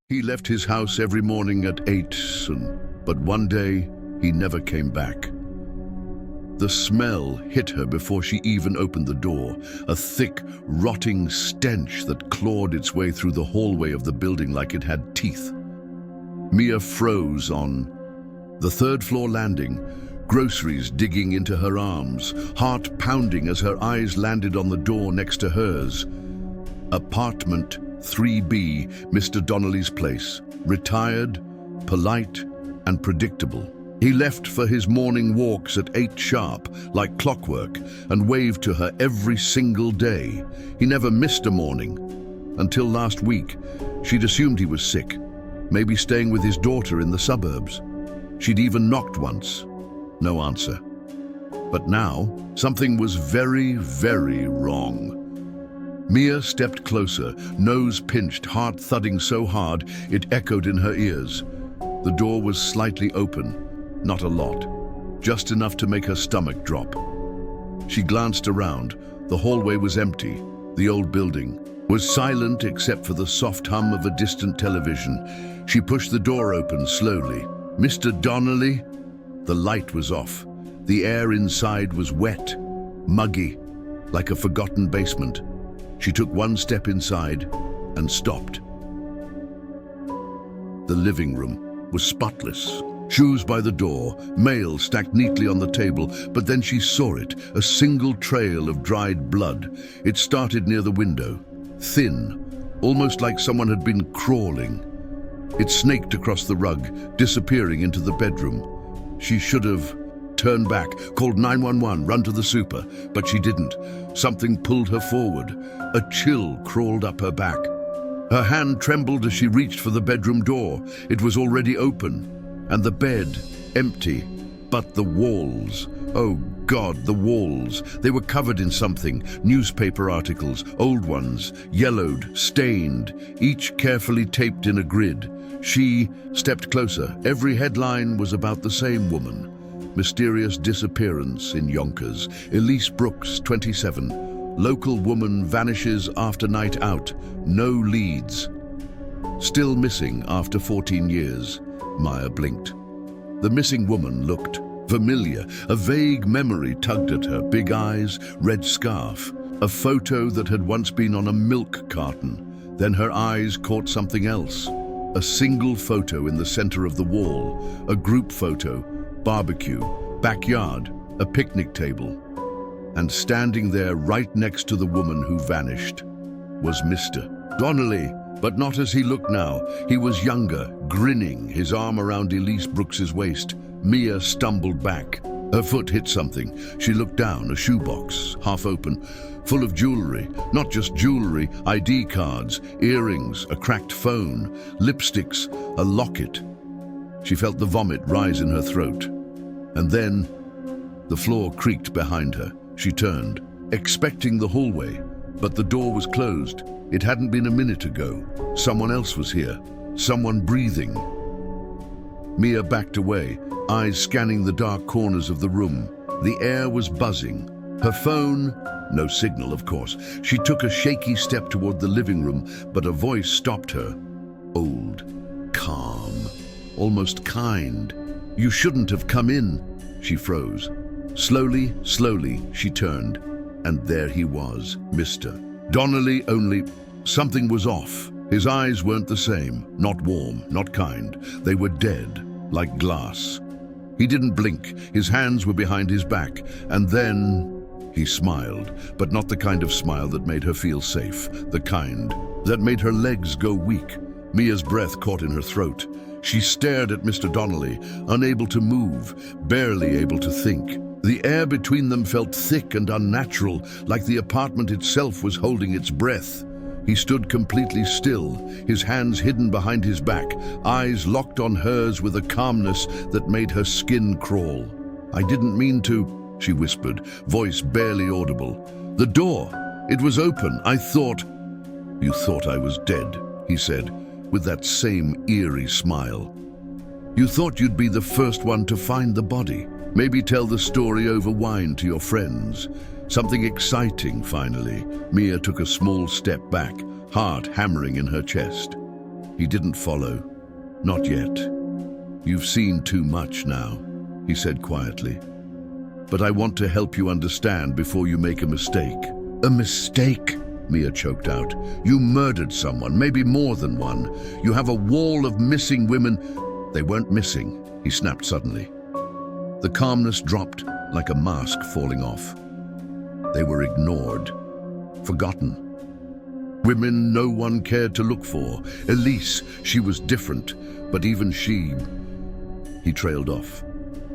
He left his house every morning at 8, but one day he never came back. The smell hit her before she even opened the door, a thick, rotting stench that clawed its way through the hallway of the building like it had teeth. Mia froze on the third-floor landing, groceries digging into her arms, heart pounding as her eyes landed on the door next to hers. Apartment 3B, Mr. Donnelly's place, retired, polite, and predictable. He left for his morning walks at 8 sharp, like clockwork, and waved to her every single day. He never missed a morning. Until last week, she'd assumed he was sick, maybe staying with his daughter in the suburbs. She'd even knocked once. No answer. But now, something was very, very wrong. Mia stepped closer, nose pinched, heart thudding so hard it echoed in her ears. The door was slightly open. Not a lot, just enough to make her stomach drop. She glanced around. The hallway was empty. The old building was silent except for the soft hum of a distant television. She pushed the door open slowly. "Mr. Donnelly?" The light was off. The air inside was wet, muggy, like a forgotten basement. She took one step inside and stopped. The living room was spotless. Shoes by the door, mail stacked neatly on the table, but then she saw it, a single trail of dried blood. It started near the window, thin, almost like someone had been crawling. It snaked across the rug, disappearing into the bedroom. She should have turned back, called 911, run to the super, but she didn't. Something pulled her forward. A chill crawled up her back. Her hand trembled as she reached for the bedroom door. It was already open. And the bed, empty, but the walls. Oh God, the walls. They were covered in something, newspaper articles, old ones, yellowed, stained, each carefully taped in a grid. She stepped closer. Every headline was about the same woman. Mysterious disappearance in Yonkers. Elise Brooks, 27. Local woman vanishes after night out. No leads. Still missing after 14 years. Maya blinked. The missing woman looked familiar. A vague memory tugged at her. Big eyes, red scarf. A photo that had once been on a milk carton. Then her eyes caught something else. A single photo in the center of the wall. A group photo. Barbecue. Backyard. A picnic table. And standing there right next to the woman who vanished was Mr. Donnelly. But not as he looked now. He was younger, grinning, his arm around Elise Brooks's waist. Mia stumbled back. Her foot hit something. She looked down, a shoebox, half open, full of jewelry. Not just jewelry, ID cards, earrings, a cracked phone, lipsticks, a locket. She felt the vomit rise in her throat. And then, the floor creaked behind her. She turned, expecting the hallway, but the door was closed. It hadn't been a minute ago. Someone else was here. Someone breathing. Mia backed away, eyes scanning the dark corners of the room. The air was buzzing. Her phone, no signal, of course. She took a shaky step toward the living room, but a voice stopped her. Old, calm, almost kind. "You shouldn't have come in." She froze. Slowly, she turned, and there he was, Mr. Donnelly, only something was off. His eyes weren't the same, not warm, not kind. They were dead, like glass. He didn't blink. His hands were behind his back. And then he smiled, but not the kind of smile that made her feel safe, the kind that made her legs go weak. Mia's breath caught in her throat. She stared at Mr. Donnelly, unable to move, barely able to think. The air between them felt thick and unnatural, like the apartment itself was holding its breath. He stood completely still, his hands hidden behind his back, eyes locked on hers with a calmness that made her skin crawl. "I didn't mean to," she whispered, voice barely audible. "The door, it was open. I thought—" "You thought I was dead," he said, with that same eerie smile. "You thought you'd be the first one to find the body. Maybe tell the story over wine to your friends. Something exciting, finally." Mia took a small step back, heart hammering in her chest. He didn't follow. Not yet. You've seen too much now, he said quietly. But I want to help you understand before you make a mistake. A mistake? Mia choked out. You murdered someone, maybe more than one. You have a wall of missing women. They weren't missing, he snapped suddenly. The calmness dropped like a mask falling off. They were ignored, forgotten. Women no one cared to look for. Elise, she was different, but even she... He trailed off.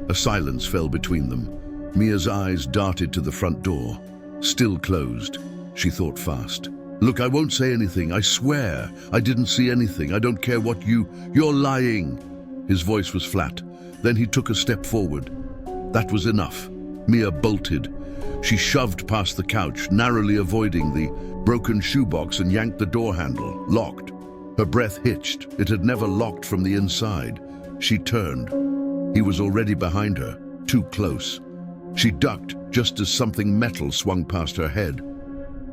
A silence fell between them. Mia's eyes darted to the front door. Still closed. She thought fast. Look, I won't say anything. I swear. I didn't see anything. I don't care what You're lying. His voice was flat. Then he took a step forward. That was enough. Mia bolted. She shoved past the couch, narrowly avoiding the broken shoebox, and yanked the door handle, locked. Her breath hitched. It had never locked from the inside. She turned. He was already behind her, too close. She ducked just as something metal swung past her head.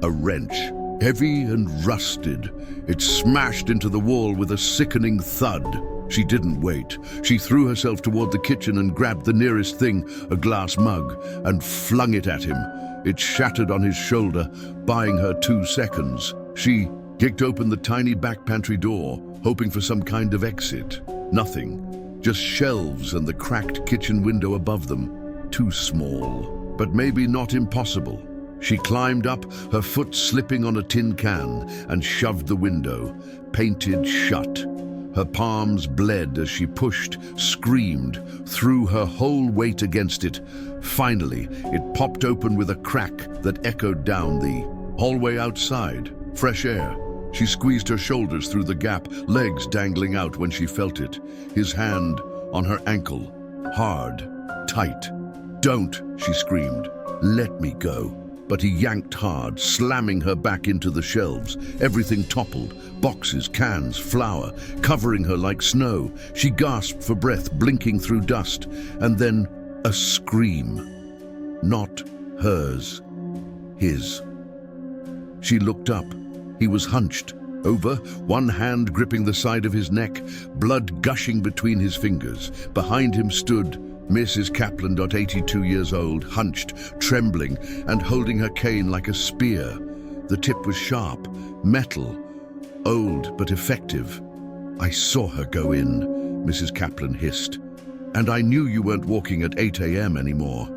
A wrench, heavy and rusted. It smashed into the wall with a sickening thud. She didn't wait. She threw herself toward the kitchen and grabbed the nearest thing, a glass mug, and flung it at him. It shattered on his shoulder, buying her 2 seconds. She kicked open the tiny back pantry door, hoping for some kind of exit. Nothing. Just shelves and the cracked kitchen window above them. Too small, but maybe not impossible. She climbed up, her foot slipping on a tin can, and shoved the window, painted shut. Her palms bled as she pushed, screamed, threw her whole weight against it. Finally, it popped open with a crack that echoed down the hallway outside. Fresh air. She squeezed her shoulders through the gap, legs dangling out when she felt it. His hand on her ankle, hard, tight. Don't, she screamed. Let me go. But he yanked hard, slamming her back into the shelves. Everything toppled, boxes, cans, flour, covering her like snow. She gasped for breath, blinking through dust, and then a scream. Not hers, his. She looked up. He was hunched, over, one hand gripping the side of his neck, blood gushing between his fingers. Behind him stood Mrs. Kaplan, 82 years old, hunched, trembling, and holding her cane like a spear. The tip was sharp, metal, old but effective. I saw her go in, Mrs. Kaplan hissed. And I knew you weren't walking at 8 a.m. anymore.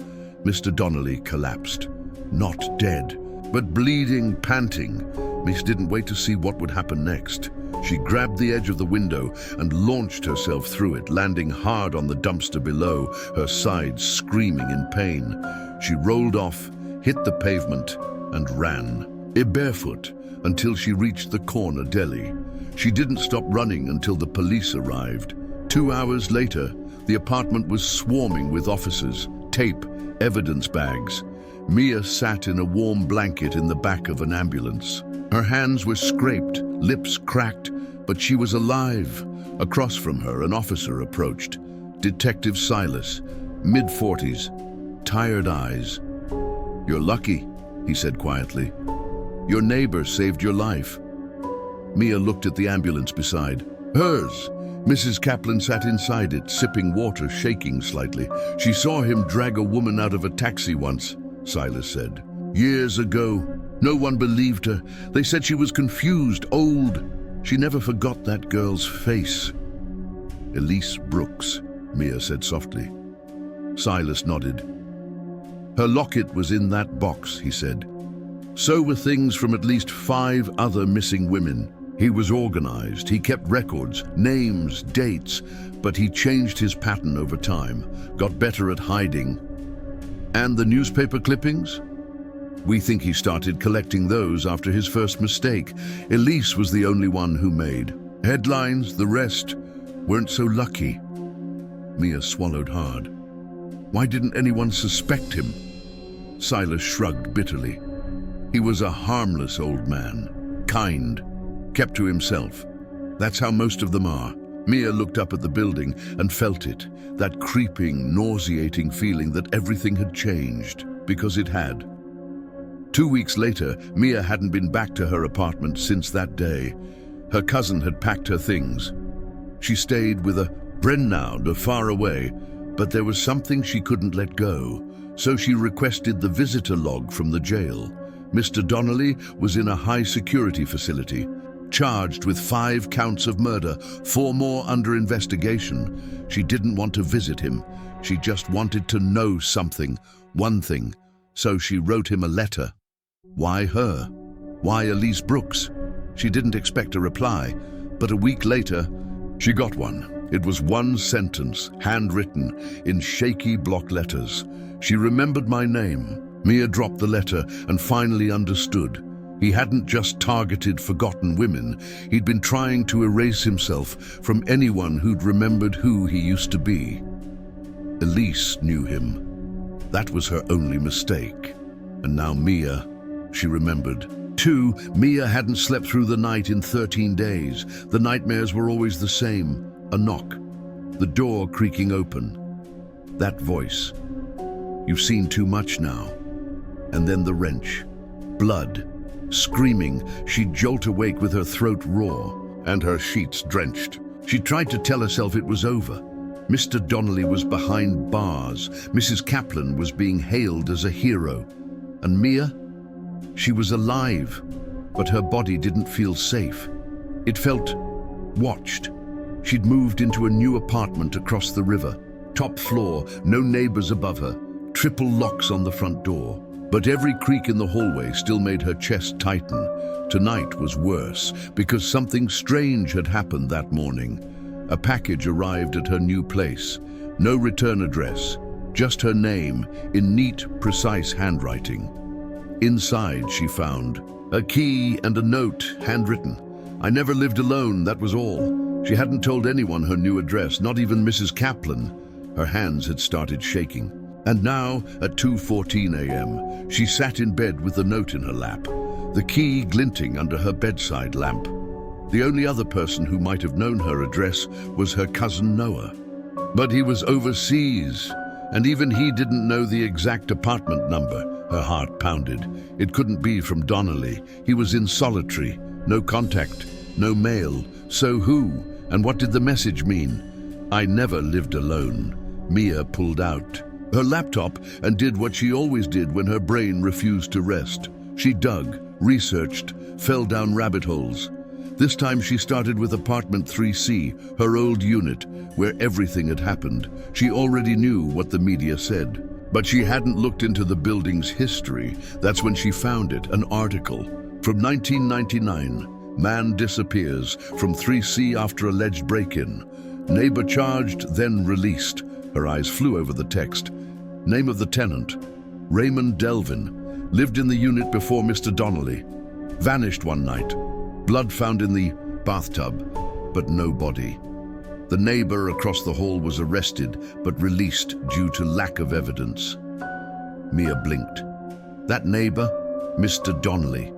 Mr. Donnelly collapsed. Not dead, but bleeding, panting. Miss didn't wait to see what would happen next. She grabbed the edge of the window and launched herself through it, landing hard on the dumpster below, her sides screaming in pain. She rolled off, hit the pavement, and ran, barefoot, until she reached the corner deli. She didn't stop running until the police arrived. 2 hours later, the apartment was swarming with officers, tape, evidence bags. Mia sat in a warm blanket in the back of an ambulance. Her hands were scraped, lips cracked, but she was alive. Across from her, an officer approached. Detective Silas, mid-40s, tired eyes. You're lucky, he said quietly. Your neighbor saved your life. Mia looked at the ambulance beside. Hers. Mrs. Kaplan sat inside it, sipping water, shaking slightly. She saw him drag a woman out of a taxi once, Silas said. Years ago. No one believed her. They said she was confused, old. She never forgot that girl's face. Elise Brooks, Mia said softly. Silas nodded. Her locket was in that box, he said. So were things from at least 5 other missing women. He was organized. He kept records, names, dates, but he changed his pattern over time, got better at hiding. And the newspaper clippings? We think he started collecting those after his first mistake. Elise was the only one who made headlines. The rest weren't so lucky. Mia swallowed hard. Why didn't anyone suspect him? Silas shrugged bitterly. He was a harmless old man, kind, kept to himself. That's how most of them are. Mia looked up at the building and felt it, that creeping, nauseating feeling that everything had changed, because it had. 2 weeks later, Mia hadn't been back to her apartment since that day. Her cousin had packed her things. She stayed with a Brennaud far away, but there was something she couldn't let go, so she requested the visitor log from the jail. Mr. Donnelly was in a high-security facility, charged with 5 counts of murder, 4 more under investigation. She didn't want to visit him. She just wanted to know something, one thing. So she wrote him a letter. Why her? Why Elise Brooks? She didn't expect a reply, but a week later, she got one. It was one sentence, handwritten in shaky block letters. She remembered my name. Mia dropped the letter and finally understood. He hadn't just targeted forgotten women. He'd been trying to erase himself from anyone who'd remembered who he used to be. Elise knew him. That was her only mistake. And now Mia, she remembered. 2, Mia hadn't slept through the night in 13 days. The nightmares were always the same. A knock. The door creaking open. That voice. You've seen too much now. And then the wrench. Blood. Screaming, she'd jolt awake with her throat raw and her sheets drenched. She tried to tell herself it was over. Mr. Donnelly was behind bars. Mrs. Kaplan was being hailed as a hero. And Mia? She was alive, but her body didn't feel safe. It felt watched. She'd moved into a new apartment across the river. Top floor, no neighbors above her. Triple locks on the front door. But every creak in the hallway still made her chest tighten. Tonight was worse, because something strange had happened that morning. A package arrived at her new place. No return address, just her name in neat, precise handwriting. Inside, she found a key and a note, handwritten. I never lived alone, that was all. She hadn't told anyone her new address, not even Mrs. Kaplan. Her hands had started shaking. And now, at 2:14 a.m., she sat in bed with the note in her lap, the key glinting under her bedside lamp. The only other person who might have known her address was her cousin Noah. But he was overseas, and even he didn't know the exact apartment number. Her heart pounded. It couldn't be from Donnelly. He was in solitary, no contact, no mail. So who? And what did the message mean? I never lived alone. Mia pulled out her laptop and did what she always did when her brain refused to rest. She dug, researched, fell down rabbit holes. This time she started with apartment 3C, her old unit, where everything had happened. She already knew what the media said, but she hadn't looked into the building's history. That's when she found it, an article. From 1999, man disappears from 3C after alleged break-in. Neighbor charged, then released. Her eyes flew over the text. Name of the tenant, Raymond Delvin, lived in the unit before Mr. Donnelly. Vanished one night. Blood found in the bathtub, but no body. The neighbor across the hall was arrested, but released due to lack of evidence. Mia blinked. That neighbor, Mr. Donnelly.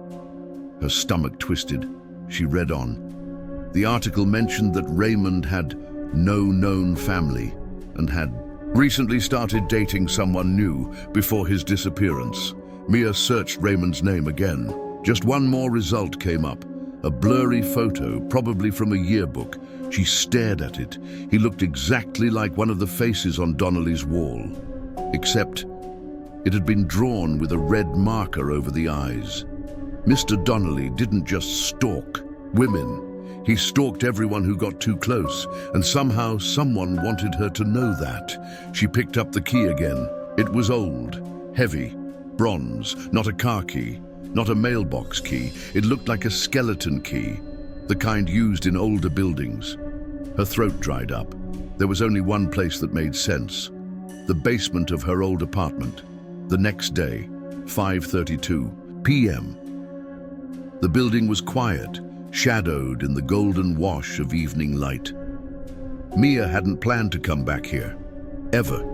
Her stomach twisted. She read on. The article mentioned that Raymond had no known family and had recently started dating someone new before his disappearance. Mia searched Raymond's name again. Just one more result came up. A blurry photo, probably from a yearbook. She stared at it. He looked exactly like one of the faces on Donnelly's wall. Except it had been drawn with a red marker over the eyes. Mr. Donnelly didn't just stalk women. He stalked everyone who got too close, and somehow someone wanted her to know that. She picked up the key again. It was old, heavy, bronze, not a car key, not a mailbox key. It looked like a skeleton key, the kind used in older buildings. Her throat dried up. There was only one place that made sense. The basement of her old apartment. The next day, 5:32 p.m. The building was quiet, shadowed in the golden wash of evening light. Mia hadn't planned to come back here, ever.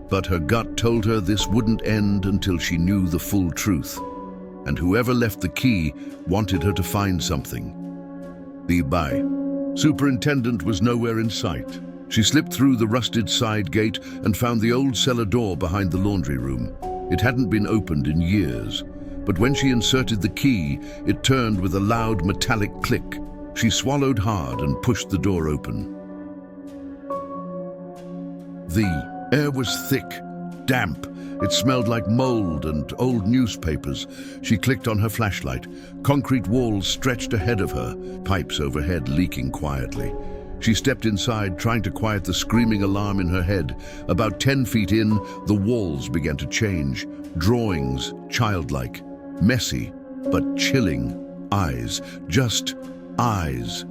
But her gut told her this wouldn't end until she knew the full truth. And whoever left the key wanted her to find something. The superintendent was nowhere in sight. She slipped through the rusted side gate and found the old cellar door behind the laundry room. It hadn't been opened in years, but when she inserted the key, it turned with a loud metallic click. She swallowed hard and pushed the door open. The air was thick, damp. It smelled like mold and old newspapers. She clicked on her flashlight. Concrete walls stretched ahead of her, pipes overhead leaking quietly. She stepped inside, trying to quiet the screaming alarm in her head. About 10 feet in, the walls began to change. Drawings, childlike, messy, but chilling. Eyes, just eyes.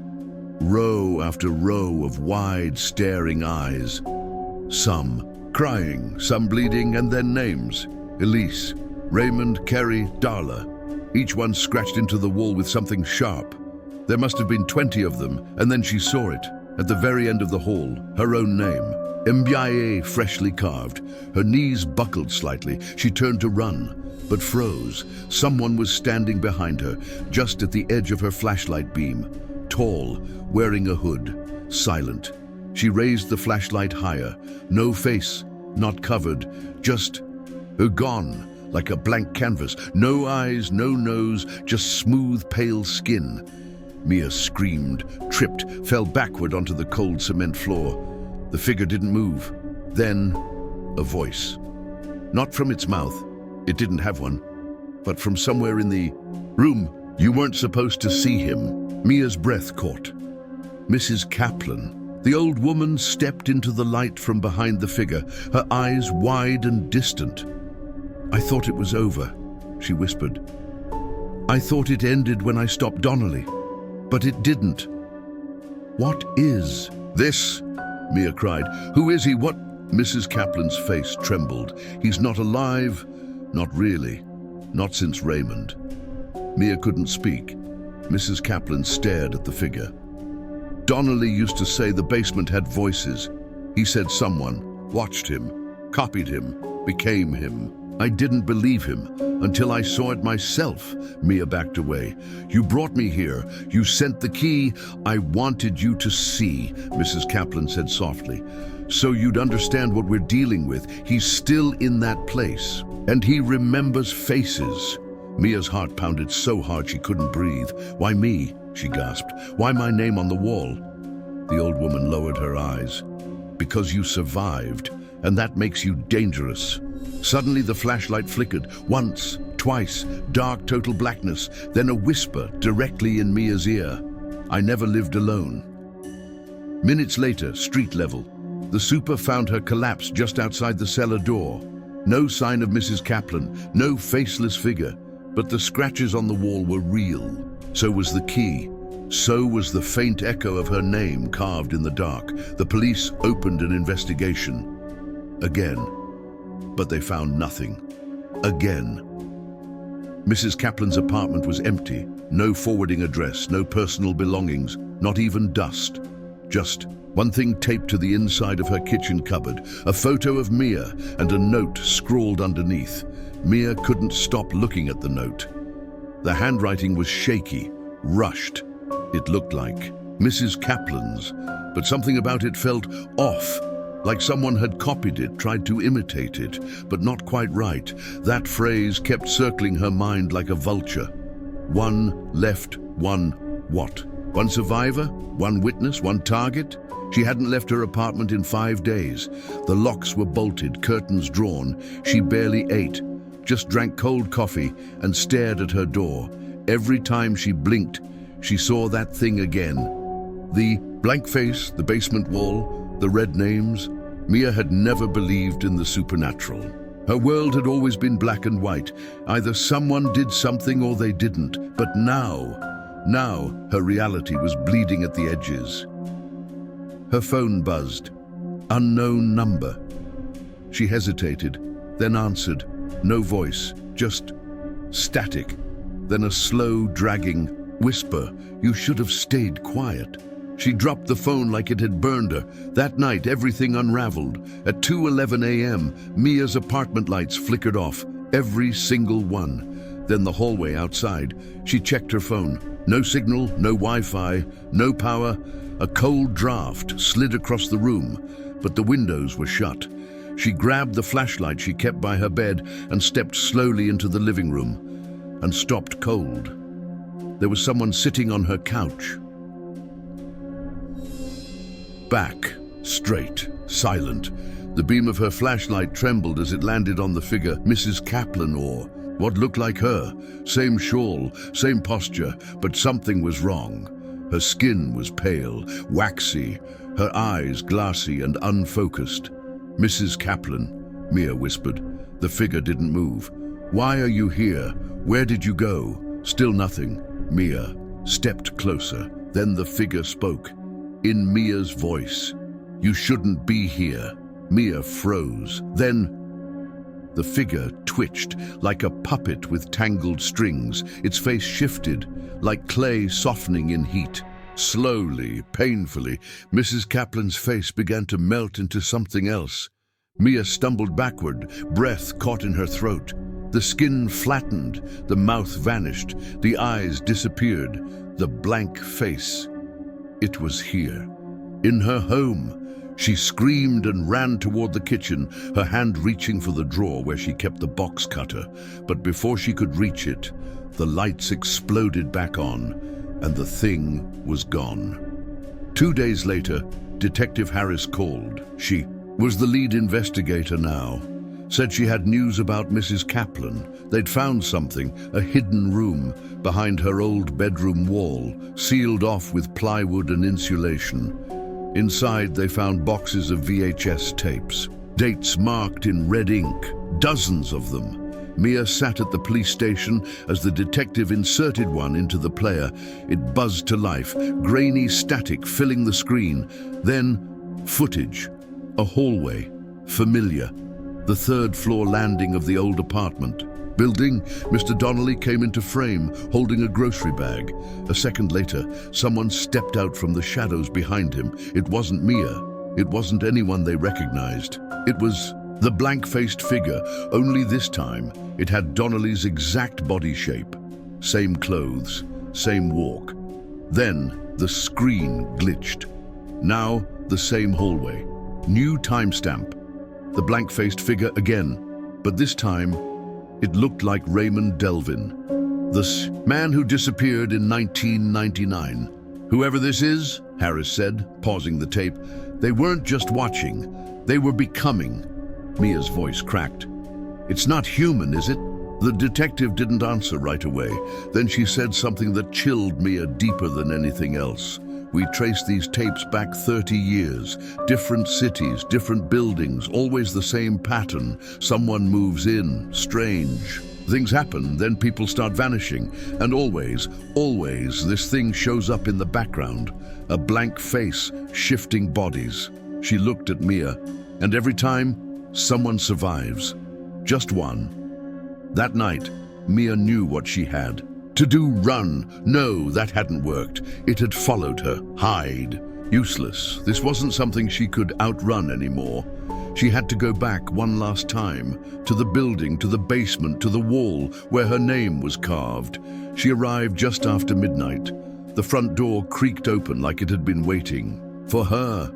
Row after row of wide, staring eyes. Some crying, some bleeding, and then names. Elise, Raymond, Kerry, Darla. Each one scratched into the wall with something sharp. There must have been 20 of them, and then she saw it. At the very end of the hall, her own name. Mbaye, freshly carved. Her knees buckled slightly. She turned to run, but froze. Someone was standing behind her, just at the edge of her flashlight beam. Tall, wearing a hood, silent. She raised the flashlight higher. No face, not covered, just gone, like a blank canvas. No eyes, no nose, just smooth, pale skin. Mia screamed, tripped, fell backward onto the cold cement floor. The figure didn't move. Then, a voice. Not from its mouth, it didn't have one, but from somewhere in the room. You weren't supposed to see him. Mia's breath caught. Mrs. Kaplan. The old woman stepped into the light from behind the figure, her eyes wide and distant. I thought it was over, she whispered. I thought it ended when I stopped Donnelly, but it didn't. What is this? Mia cried. Who is he? What? Mrs. Kaplan's face trembled. He's not alive. Not really. Not since Raymond. Mia couldn't speak. Mrs. Kaplan stared at the figure. Donnelly used to say the basement had voices. He said someone watched him, copied him, became him. I didn't believe him until I saw it myself. Mia backed away. You brought me here. You sent the key. I wanted you to see, Mrs. Kaplan said softly, so you'd understand what we're dealing with. He's still in that place, and he remembers faces. Mia's heart pounded so hard she couldn't breathe. Why me? She gasped. Why my name on the wall? The old woman lowered her eyes. Because you survived, and that makes you dangerous. Suddenly the flashlight flickered. Once, twice, dark total blackness, then a whisper directly in Mia's ear. I never lived alone. Minutes later, street level. The super found her collapsed just outside the cellar door. No sign of Mrs. Kaplan, no faceless figure, but the scratches on the wall were real. So was the key. So was the faint echo of her name carved in the dark. The police opened an investigation. Again. But they found nothing. Again. Mrs. Kaplan's apartment was empty. No forwarding address, no personal belongings, not even dust. Just one thing taped to the inside of her kitchen cupboard, a photo of Mia and a note scrawled underneath. Mia couldn't stop looking at the note. The handwriting was shaky, rushed. It looked like Mrs. Kaplan's, but something about it felt off, like someone had copied it, tried to imitate it, but not quite right. That phrase kept circling her mind like a vulture. One left, one what? One survivor? One witness? One target? She hadn't left her apartment in 5 days. The locks were bolted, curtains drawn. She barely ate, just drank cold coffee and stared at her door. Every time she blinked, she saw that thing again. The blank face, the basement wall, the red names. Mia had never believed in the supernatural. Her world had always been black and white. Either someone did something or they didn't. But now her reality was bleeding at the edges. Her phone buzzed. Unknown number. She hesitated, then answered. No voice, just static. Then a slow, dragging whisper. You should have stayed quiet. She dropped the phone like it had burned her. That night, everything unraveled. At 2:11 a.m., Mia's apartment lights flickered off, every single one. Then the hallway outside. She checked her phone. No signal, no Wi-Fi, no power. A cold draft slid across the room, but the windows were shut. She grabbed the flashlight she kept by her bed and stepped slowly into the living room, and stopped cold. There was someone sitting on her couch, back, straight, silent. The beam of her flashlight trembled as it landed on the figure Mrs. Kaplan, or what looked like her. Same shawl, same posture, but something was wrong. Her skin was pale, waxy, her eyes glassy and unfocused. "Mrs. Kaplan," Mia whispered. The figure didn't move. "Why are you here? Where did you go?" Still nothing. Mia stepped closer. Then the figure spoke. In Mia's voice. "You shouldn't be here." Mia froze. Then the figure twitched like a puppet with tangled strings. Its face shifted like clay softening in heat. Slowly, painfully, Mrs. Kaplan's face began to melt into something else. Mia stumbled backward, breath caught in her throat. The skin flattened, the mouth vanished, the eyes disappeared, the blank face. It was here, in her home. She screamed and ran toward the kitchen, her hand reaching for the drawer where she kept the box cutter. But before she could reach it, the lights exploded back on, and the thing was gone. 2 days later, Detective Harris called. She was the lead investigator now. Said she had news about Mrs. Kaplan. They'd found something, a hidden room, behind her old bedroom wall, sealed off with plywood and insulation. Inside, they found boxes of VHS tapes, dates marked in red ink, dozens of them. Mia sat at the police station as the detective inserted one into the player. It buzzed to life, grainy static filling the screen. Then, footage. A hallway, familiar. The third-floor landing of the old apartment building. Mr. Donnelly came into frame, holding a grocery bag. A second later, someone stepped out from the shadows behind him. It wasn't Mia. It wasn't anyone they recognized. It was the blank-faced figure, only this time it had Donnelly's exact body shape. Same clothes, same walk. Then the screen glitched. Now the same hallway. New timestamp. The blank-faced figure again, but this time it looked like Raymond Delvin, the man who disappeared in 1999. "Whoever this is," Harris said, pausing the tape, "they weren't just watching, they were becoming." Mia's voice cracked. "It's not human, is it?" The detective didn't answer right away. Then she said something that chilled Mia deeper than anything else. "We traced these tapes back 30 years. Different cities, different buildings, always the same pattern. Someone moves in, strange. Things happen, then people start vanishing. And always, this thing shows up in the background. A blank face, shifting bodies." She looked at Mia, and every time, someone survives. Just one. That night, Mia knew what she had. To do run. No, that hadn't worked. It had followed her. Hide. Useless. This wasn't something she could outrun anymore. She had to go back one last time. To the building, to the basement, to the wall where her name was carved. She arrived just after midnight. The front door creaked open like it had been waiting. For her.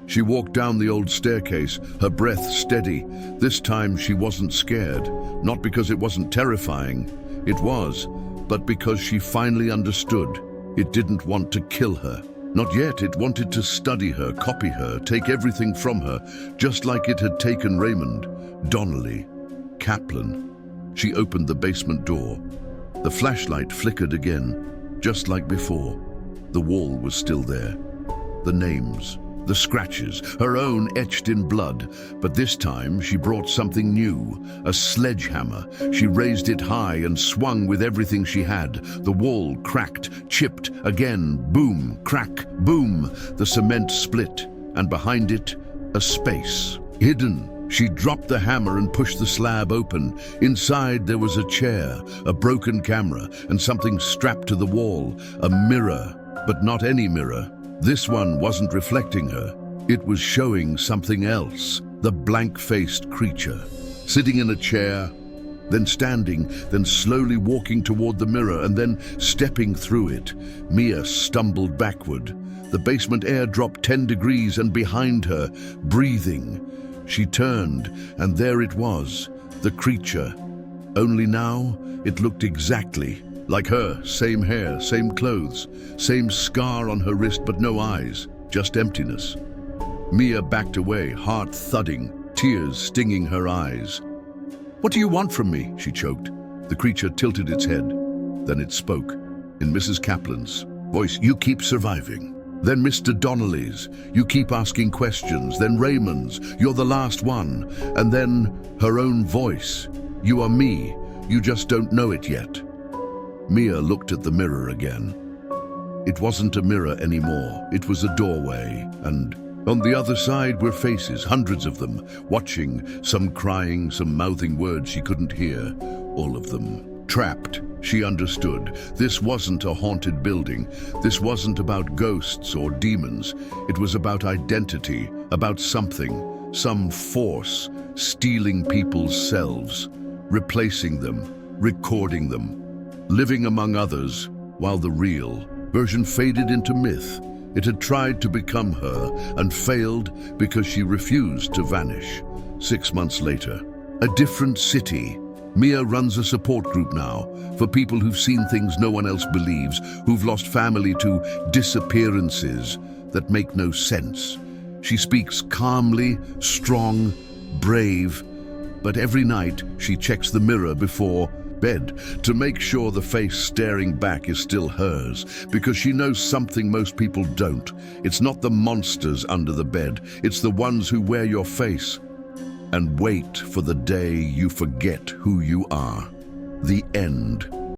She walked down the old staircase, her breath steady. This time she wasn't scared. Not because it wasn't terrifying. It was. But because she finally understood. It didn't want to kill her. Not yet. It wanted to study her, copy her, take everything from her, just like it had taken Raymond, Donnelly, Kaplan. She opened the basement door. The flashlight flickered again, just like before. The wall was still there. The names, the scratches, her own etched in blood. But this time she brought something new, a sledgehammer. She raised it high and swung with everything she had. The wall cracked, chipped, again, boom, crack, boom. The cement split, and behind it, a space, hidden. She dropped the hammer and pushed the slab open. Inside there was a chair, a broken camera, and something strapped to the wall, a mirror, but not any mirror. This one wasn't reflecting her. It was showing something else, the blank-faced creature. Sitting in a chair, then standing, then slowly walking toward the mirror, and then stepping through it. Mia stumbled backward. The basement air dropped 10 degrees, and behind her, breathing. She turned, and there it was, the creature. Only now, it looked exactly like her, same hair, same clothes, same scar on her wrist, but no eyes, just emptiness. Mia backed away, heart thudding, tears stinging her eyes. "What do you want from me?" she choked. The creature tilted its head. Then it spoke, in Mrs. Kaplan's voice. "You keep surviving." Then Mr. Donnelly's, "You keep asking questions." Then Raymond's, "You're the last one." And then her own voice, "You are me. You just don't know it yet." Mia looked at the mirror again. It wasn't a mirror anymore. It was a doorway, and on the other side were faces, hundreds of them, watching, some crying, some mouthing words she couldn't hear, all of them trapped. She understood. This wasn't a haunted building. This wasn't about ghosts or demons. It was about identity, about something, some force, stealing people's selves, replacing them, recording them, living among others, while the real version faded into myth. It had tried to become her and failed because she refused to vanish. 6 months later, a different city. Mia runs a support group now for people who've seen things no one else believes, who've lost family to disappearances that make no sense. She speaks calmly, strong, brave, but every night she checks the mirror before bed to make sure the face staring back is still hers, because she knows something most people don't. It's not the monsters under the bed, it's the ones who wear your face and wait for the day you forget who you are. The end.